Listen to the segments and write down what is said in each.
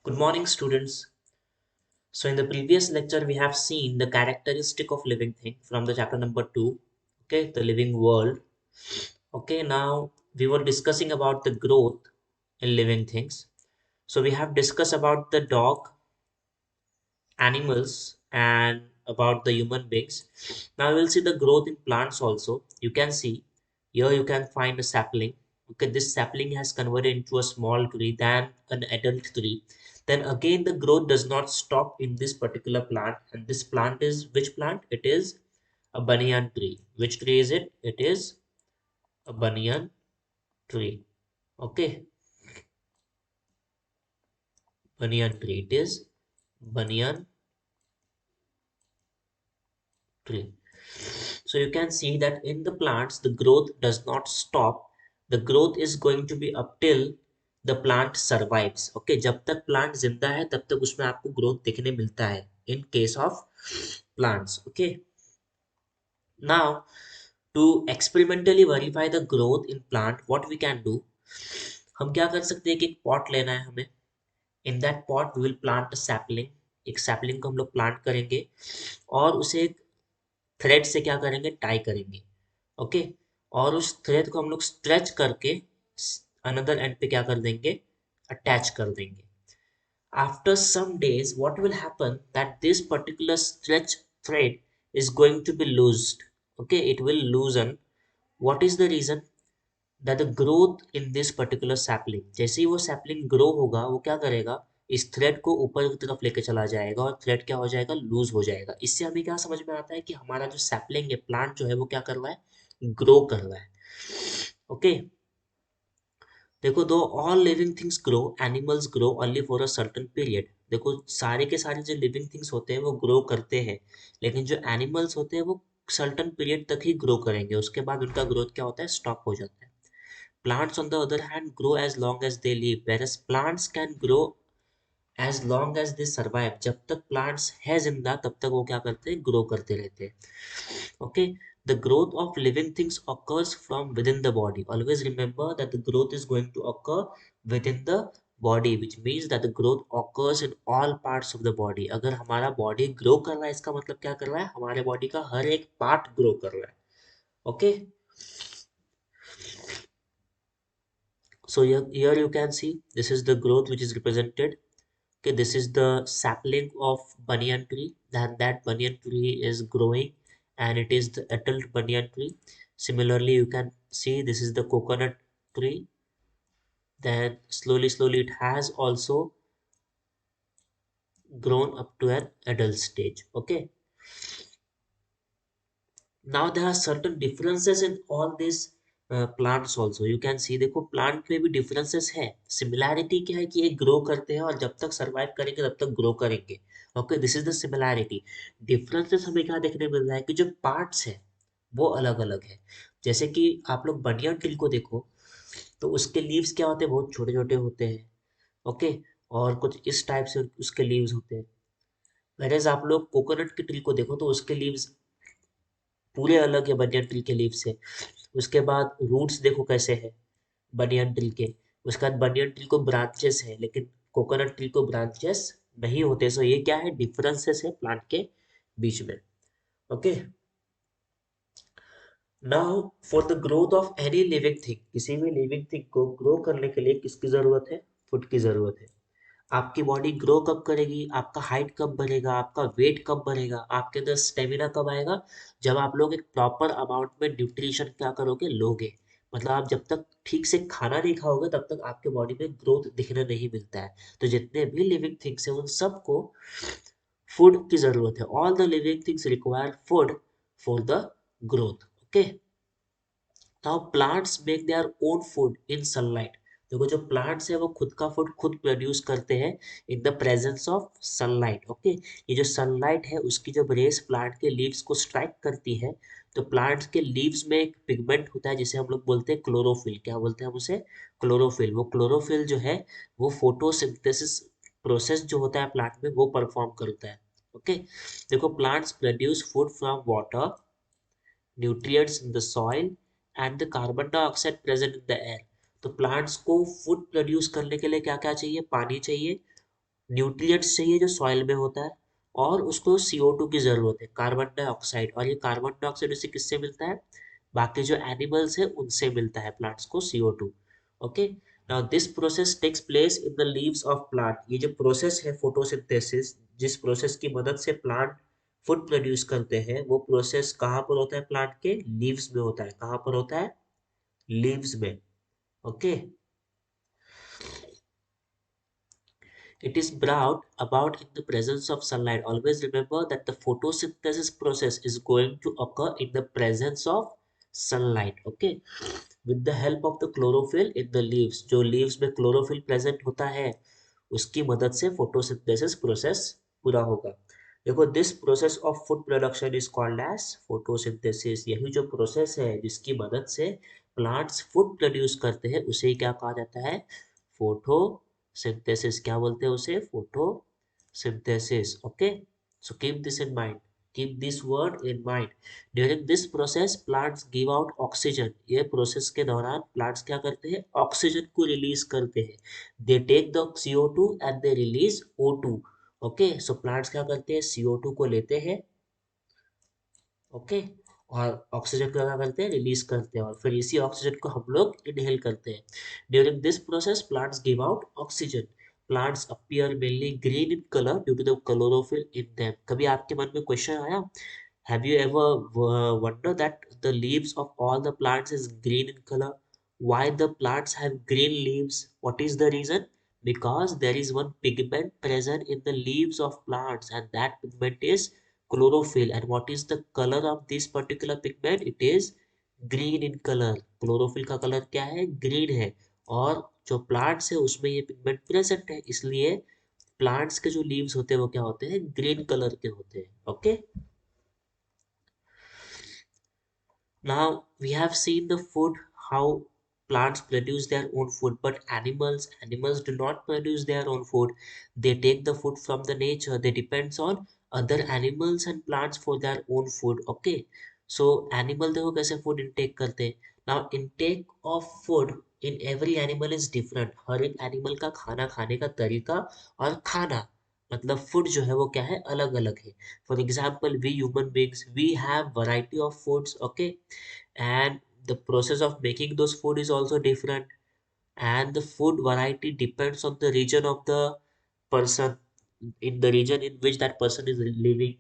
Good morning, students. So, in the previous lecture, we have seen the characteristic of living thing from the chapter number 2, okay, the living world. Okay, now we were discussing about the growth in living things. So, we have discussed about the dog, animals, and about the human beings. Now, we will see the growth in plants also. You can see here you can find a sapling. Okay, this sapling has converted into a small tree than an adult tree. Then again, the growth does not stop in this particular plant. And this plant is which plant? It is a banyan tree. Which tree is it? It is a banyan tree. Okay, banyan tree. It is banyan tree. So you can see that in the plants, the growth does not stop. The growth is going to be up till the plant survives. Okay, जब तक plant जिंदा है तब तक उसमें आपको growth देखने मिलता है. In case of plants. Okay. Now, to experimentally verify the growth in plant, what we can do? हम क्या कर सकते हैं कि एक pot लेना है हमें. In that pot we will plant a sapling. एक sapling को हम लोग plant करेंगे और उसे एक थ्रेड से क्या करेंगे, टाई करेंगे. ओके, और उस थ्रेड को हम लोग स्ट्रेच करके अनदर एंड पे क्या कर देंगे, अटैच कर देंगे. After some days what will happen that this particular stretch thread is going to be loosed. Okay, it will loosen. What is the reason? That the growth in this particular sapling, जैसे ही वो sapling grow होगा वो क्या करेगा, इस thread को ऊपर की तरफ लेके चला जाएगा और थ्रेड क्या हो जाएगा, लूज हो जाएगा. इससे हमें क्या समझ में आता है कि हमारा जो सैपलिंग है, प्लांट जो है वो क्या कर रहा है, ग्रो कर रहा है. ओके, देखो, दो all living things grow, animals grow only for a certain period. देखो, सारे के सारे जो लिविंग थिंग्स होते हैं वो ग्रो करते हैं, लेकिन जो एनिमल्स होते हैं वो सर्टेन पीरियड तक ही ग्रो करेंगे, उसके बाद उनका ग्रोथ क्या होता है, स्टॉप हो जाता है. Plants, on the other hand, grow as long as they live, whereas plants can grow as long as they survive. जब तक plants है जिंदा तब तक वो क्या करते हैं, grow करते रहते हैं. Okay, the growth of living things occurs from within the body. Always remember that the growth is going to occur within the body, which means that the growth occurs in all parts of the body. अगर हमारा body grow कर रहा है, इसका मतलब क्या कर रहा है, हमारे body का हर एक part grow कर रहा है. Okay. So here you can see this is the growth which is represented. Okay, this is the sapling of banyan tree. Then that banyan tree is growing and it is the adult banyan tree. Similarly, you can see this is the coconut tree. Then slowly it has also grown up to an adult stage. Okay. Now there are certain differences in all these plants also. You can see, देखो plant में भी differences है. Similarity क्या है कि ये grow करते हैं और जब तक survive करेंगे तब तक grow करेंगे. Okay, this is the similarity. Differences हमें क्या देखने मिल रहा है कि जो parts है वो अलग अलग है. जैसे कि आप लोग बनियान ट्री को देखो तो उसके लीव्स क्या होते हैं, बहुत छोटे छोटे होते हैं. ओके, और कुछ इस टाइप से उसके लीव्स होते हैं. वेरेज आप लोग कोकोनट की ट्री को देखो तो उसके लीव्स पूरे अलग है बनियान ट्री के लीव से. उसके बाद रूट्स देखो कैसे है बनियान ट्री के. उसके बाद बनियान ट्री को ब्रांचेस है लेकिन कोकोनट ट्री को ब्रांचेस नहीं होते. सो ये क्या है, डिफरेंसेस है प्लांट के बीच में. Okay, now for the growth of any living thing, किसी भी लिविंग थिंग को ग्रो करने के लिए किसकी जरूरत है, फूड की जरूरत है. आपकी बॉडी ग्रो कब करेगी, आपका हाइट कब बढ़ेगा, आपका वेट कब बढ़ेगा, आपके अंदर स्टेमिना कब आएगा, जब आप लोग एक प्रॉपर अमाउंट में न्यूट्रिशन क्या करोगे, लोगे. मतलब आप जब तक ठीक से खाना नहीं खाओगे तब तक आपके बॉडी में ग्रोथ दिखने नहीं मिलता है. तो जितने भी लिविंग थिंग्स है उन सबको फूड की जरूरत है. All the living things require food for the growth. Okay, now plants make their own food in sunlight. देखो, जो प्लांट्स है वो खुद का फूड खुद प्रोड्यूस करते हैं in the presence of sunlight. Okay, ये जो सनलाइट है उसकी जब रेस प्लांट के लीव्स को स्ट्राइक करती है तो प्लांट्स के लीव्स में एक पिगमेंट होता है जिसे हम लोग बोलते हैं क्लोरोफिल. क्या बोलते हैं हम उसे, क्लोरोफिल. वो क्लोरोफिल जो है वो फोटोसिंथेसिस प्रोसेस जो होता है प्लांट में वो परफॉर्म करता है. ओके, देखो, plants produce food from water, nutrients in the soil and the carbon dioxide present in the air. तो प्लांट्स को फूड प्रोड्यूस करने के लिए क्या क्या चाहिए, पानी चाहिए, न्यूट्रिएंट्स चाहिए जो सॉइल में होता है, और उसको CO2 की जरूरत है, कार्बन डाइऑक्साइड, और ये कार्बन डाइऑक्साइड उसे किससे मिलता है, बाकी जो एनिमल्स है उनसे मिलता है प्लांट्स को CO2। Okay, now this process takes place in the leaves of plant. ये जो प्रोसेस है फोटोसिंथेसिस, जिस प्रोसेस की मदद से प्लांट फूड प्रोड्यूस करते हैं, वो प्रोसेस कहाँ पर होता है, प्लांट के लीव्स में होता है। कहाँ पर होता है, लीव्स में। Okay, it is brought about in the presence of sunlight. Always remember that the photosynthesis process is going to occur in the presence of sunlight. Okay, with the help of the chlorophyll in the leaves, जो leaves में chlorophyll present होता है, उसकी मदद से photosynthesis process पूरा होगा। देखो, this process of food production is called as photosynthesis। यही जो process है जिसकी मदद से plants food produce करते हैं, उसे ही क्या कहा जाता है, photosynthesis। क्या बोलते हैं उसे, photosynthesis। Okay, so keep this in mind, keep this word in mind। During this process plants give out oxygen. ये प्रोसेस के दौरान प्लांट्स क्या करते हैं, ऑक्सीजन को रिलीज करते हैं। They take the CO2 and they release O2। Okay, so plants क्या करते हैं, CO2 को लेते हैं, ओके, और ऑक्सीजन को क्या करते हैं, रिलीज करते हैं, और फिर इसी ऑक्सीजन को हम लोग इनहेल करते हैं। During this process plants give out oxygen. Plants appear mainly green in colour due to the chlorophyll in them. कभी आपके मन में क्वेश्चन आया, have you ever wondered that the leaves of all the plants is green in color? Why the plants have green leaves? What is the reason? Because there is one pigment present in the leaves of plants, and that pigment is chlorophyll। And what is the color of this particular pigment? It is green in color। chlorophyll का colour क्या है, green है, और जो plants है उसमें ये pigment present है, इसलिए प्लांट्स के जो लीव्स होते हैं वो क्या होते हैं, ग्रीन कलर के होते हैं। Okay, now we have seen the food, how plants produce their own food, but animals do not produce their own food। They take the food from the nature, they depends on other animals and plants for their own food। Okay, so animal देखो कैसे food intake करते हैं। now intake of food in every animal is different। हर एक animal का खाना खाने का तरीका और खाना मतलब फूड जो है वो क्या है, अलग अलग है। For example, we human beings we have variety of foods. Okay, and the process of making those food is also different, and the food variety depends on the region of the person, in the region in which that person is living।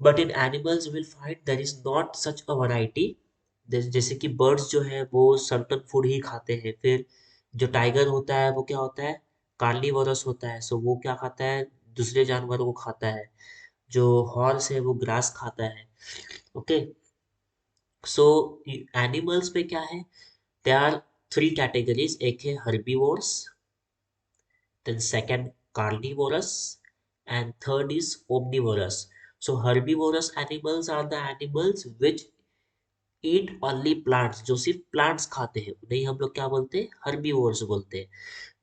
but in animals will find there is not such a variety। जैसे कि birds जो है वो certain food ही खाते हैं। फिर जो tiger होता है वो क्या होता है, कार्निवोरस होता है, सो वो क्या खाता है, दूसरे जानवरों को खाता है। जो हॉर्स है वो ग्रास खाता है। ओके, सो एनिमल्स में क्या है, there are three categories। एक है herbivores, then second carnivorous, and third is omnivorous। So herbivorous animals are the animals which eat only plants। जो सिर्फ plants खाते हैं उन्हें हम लोग क्या बोलते हैं, herbivores बोलते हैं।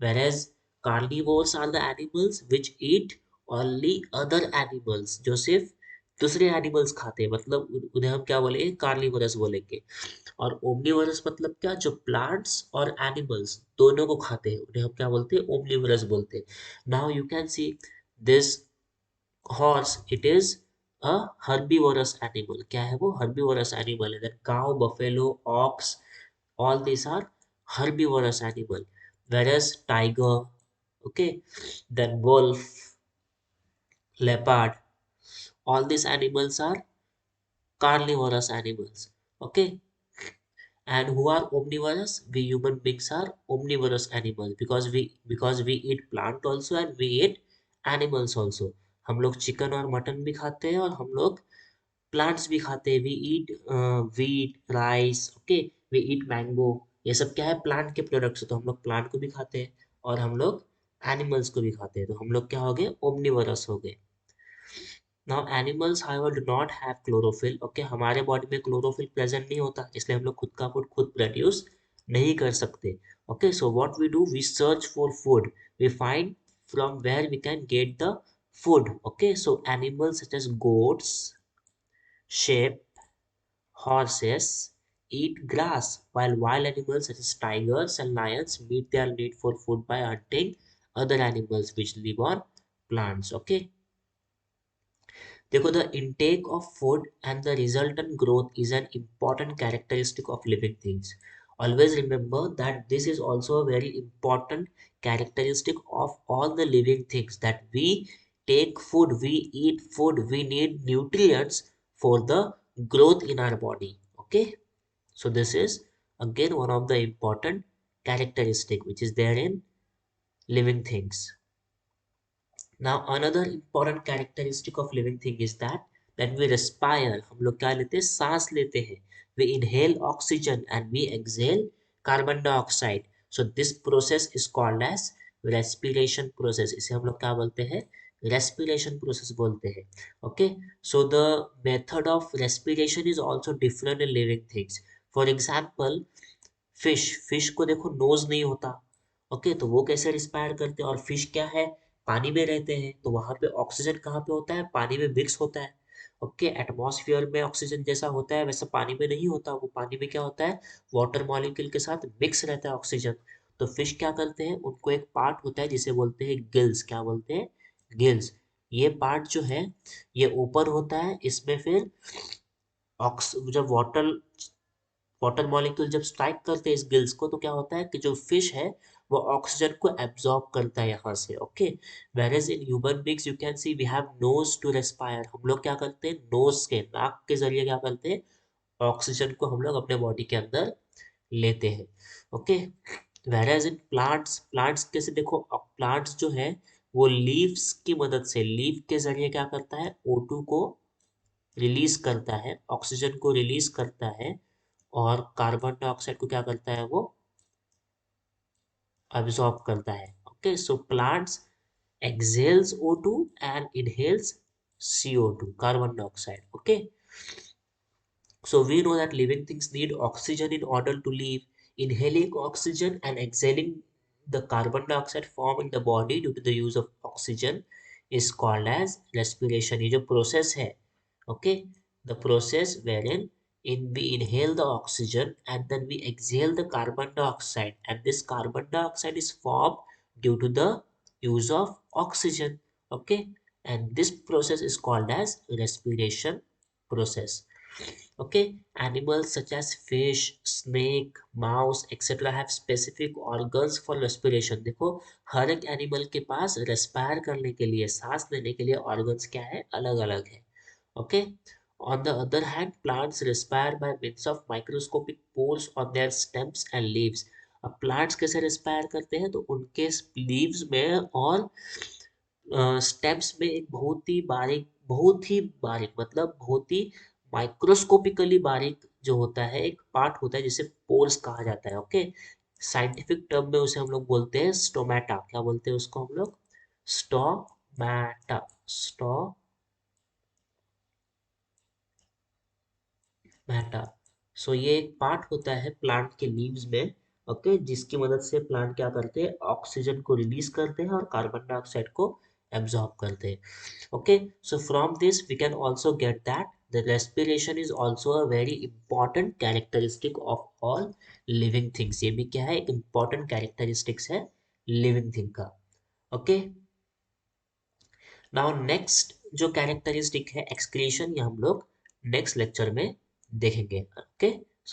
whereas carnivores are the animals which eat only other animals। जो सिर्फ दूसरे एनिमल्स खाते हैं, मतलब उन्हें हम क्या बोलेंगे, कार्निवोरस बोलेंगे। और ओमनीवोरस मतलब क्या, जो प्लांट्स और एनिमल्स दोनों को खाते हैं उन्हें हम क्या बोलते हैं, ओमनीवोरस बोलते हैं। Now you can see this horse, it is a herbivorous animal. क्या है वो, हर्बीवोरस एनिमल है। Then cow, buffalo, ox, all these are herbivorous animal। whereas tiger, okay, then wolf, leopard, all these animals are carnivorous animals। Okay, and who are omnivorous, we human beings are omnivorous animals, because we eat plant also and we eat animals also। हम लोग chicken और mutton भी खाते हैं, और हम लोग plants भी खाते हैं। We eat wheat, rice, okay, we eat mango. ये सब क्या है, प्लांट के प्रोडक्ट्स। तो हम लोग प्लांट को भी खाते हैं और हम लोग एनिमल्स को भी खाते हैं, तो हम लोग क्या हो गए, ओमनिवरस हो गए। Now animals however do not have chlorophyll। Okay, हमारे बॉडी में क्लोरोफिल प्रेजेंट नहीं होता, इसलिए हम लोग खुद का फूड खुद प्रोड्यूस नहीं कर सकते। Okay, so what we do, we search for food, we find from where we can get the food. Okay, so animals such as goats, sheep, horses eat grass, while wild animals such as tigers and lions meet their need for food by hunting other animals which live on plants. Okay, देखो, the intake of food and the resultant growth is an important characteristic of living things. Always remember that this is also a very important characteristic of all the living things, that we take food, we eat food, we need nutrients for the growth in our body. Okay, so this is again one of the important characteristic which is there in living things. Now another important characteristic of living thing is that when we respire, हम लोग क्या लेते हैं, सांस लेते हैं. We inhale oxygen and we exhale carbon dioxide. So this process is called as respiration process. इसे हम लोग क्या बोलते हैं, respiration process बोलते हैं. Okay, so the method of respiration is also different in living things. For example, fish को देखो नोज नहीं होता. ओके, तो वो कैसे रिस्पायर करते हैं, और फिश क्या है, पानी में रहते हैं, तो वहां पे ऑक्सीजन कहाँ पे होता है, पानी में मिक्स होता है. ओके, एटमॉस्फेयर में ऑक्सीजन जैसा होता है वैसा पानी में नहीं होता, वो पानी में क्या होता है, वाटर मॉलिक्यूल के साथ मिक्स रहता है ऑक्सीजन. तो फिश क्या करते हैं, उनको एक पार्ट होता है जिसे बोलते हैं गिल्स. क्या बोलते हैं, गिल्स. ये पार्ट जो है ये ओपन होता है, इसमें फिर ऑक्स जब वाटर मॉलिक्यूल जब स्ट्राइक करते हैं इस गिल्स को, तो क्या होता है कि जो फिश है वो ऑक्सीजन को एब्जॉर्ब करता है यहाँ से. Okay, where in human beings you can see we have nose to respire. हम लोग क्या करते हैं, नोज के नाक के जरिए क्या करते हैं, ऑक्सीजन को हम लोग अपने बॉडी के अंदर लेते हैं. Okay, where in plants, plants कैसे, देखो प्लांट्स जो है वो लीव्स की मदद से, लीव के जरिए क्या करता है, O2 को रिलीज करता है, ऑक्सीजन को रिलीज करता है, और कार्बन डाइऑक्साइड को क्या करता है, वो अब्सॉर्ब करता है. Okay, so plants exhales O2 and inhales CO2, carbon dioxide. Okay, so we know that living things need oxygen in order to live. Inhaling oxygen and exhaling the carbon dioxide formed in the body due to the use of oxygen is called as respiration. ये जो process है, okay, the process wherein we inhale the oxygen and then we exhale the carbon dioxide, and this carbon dioxide is formed due to the use of oxygen. Okay, and this process is called as respiration process. Okay, animals such as fish, snake, mouse, etc. have specific organs for respiration. देखो, हर एक animal के पास respire करने के लिए, सांस लेने के लिए ऑर्गन्स क्या है, अलग अलग है. Okay, on the other hand, plants respire by means of microscopic pores on their stems and leaves. अब प्लांट्स कैसे रेस्पायर करते हैं, तो उनके लीव्स में और स्टेम्स में एक बहुत ही बारीक मतलब बहुत ही माइक्रोस्कोपिकली बारीक जो होता है, एक पार्ट होता है जिसे पोर्स कहा जाता है. ओके, साइंटिफिक टर्म में उसे हम लोग बोलते हैं स्टोमेटा. क्या बोलते हैं उसको हम लोग, स्टोमेटा. स्टोमेटा. सो ये एक पार्ट होता है प्लांट के लीव्स में. ओके, जिसकी मदद से प्लांट क्या करते हैं, ऑक्सीजन को रिलीज करते हैं और कार्बन डाइऑक्साइड को एब्जॉर्ब करते हैं. Okay, so from this we can also get that the respiration is also a very important characteristic of all living things. ये भी क्या है, एक important characteristics है living thing का. Okay, now next जो characteristic है excretion, ये हम लोग next lecture में देखेंगे. Okay,